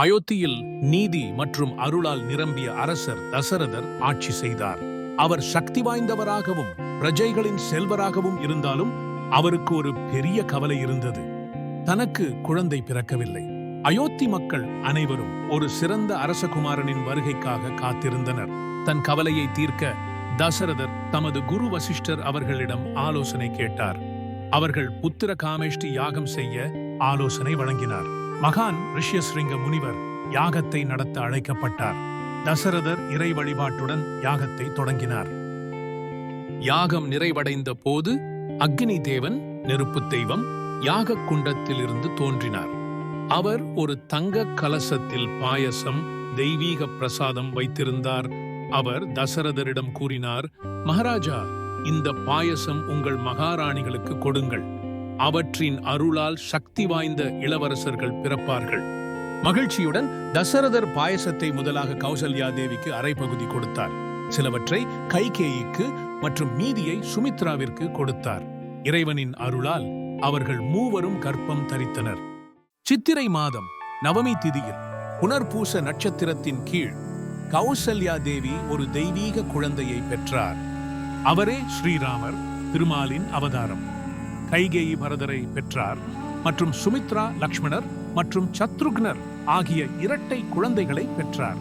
அயோத்தியில் நீதி மற்றும் அருளால் நிரம்பிய அரசர் தசரதர் ஆட்சி செய்தார். அவர் சக்தி வாய்ந்தவராகவும் பிரஜைகளின் செல்வராகவும் இருந்தாலும் அவருக்கு ஒரு பெரிய கவலை இருந்தது. தனக்கு குழந்தை பிறக்கவில்லை. அயோத்தி மக்கள் அனைவரும் ஒரு சிறந்த அரசகுமாரனின் வருகைக்காக காத்திருந்தனர். தன் கவலையை தீர்க்க தசரதர் தமது குரு வசிஷ்டர் அவர்களிடம் ஆலோசனை கேட்டார். அவர்கள் புத்திர காமேஷ்டி யாகம் செய்ய ஆலோசனை வழங்கினார். மகான் ரிஷ்யஸ்ரிங்க முனிவர் யாகத்தை நடத்த அழைக்கப்பட்டார். தசரதர் இறை வழிபாட்டுடன் யாகத்தை தொடங்கினார். யாகம் நிறைவடைந்த போது அக்னி தேவன், நெருப்பு தெய்வம், யாக குண்டத்திலிருந்து தோன்றினார். அவர் ஒரு தங்க கலசத்தில் பாயசம், தெய்வீக பிரசாதம் வைத்திருந்தார். அவர் தசரதரிடம் கூறினார், மகாராஜா, இந்த பாயசம் உங்கள் மகாராணிகளுக்கு கொடுங்கள். அவற்றின் அருளால் சக்தி வாய்ந்த இளவரசர்கள் பிறப்பார்கள். மகிழ்ச்சியுடன் தசரதர் பாயசத்தை முதலாக கௌசல்யா தேவிக்கு அரை பகுதி கொடுத்தார். சிலவற்றை கைகேயிக்கு மற்றும் மீதியை சுமித்ராவிற்கு கொடுத்தார். இறைவனின் அருளால் அவர்கள் மூவரும் கர்ப்பம் தரித்தனர். சித்திரை மாதம் நவமி திதியில் புனர்பூச நட்சத்திரத்தின் கீழ் கௌசல்யா தேவி ஒரு தெய்வீக குழந்தையை பெற்றார். அவரே ஸ்ரீராமர், திருமாலின் அவதாரம். கைகேயி பரதரை பெற்றார் மற்றும் சுமித்ரா லக்ஷ்மணர் மற்றும் சத்ருக்னர் ஆகிய இரட்டை குழந்தைகளை பெற்றார்.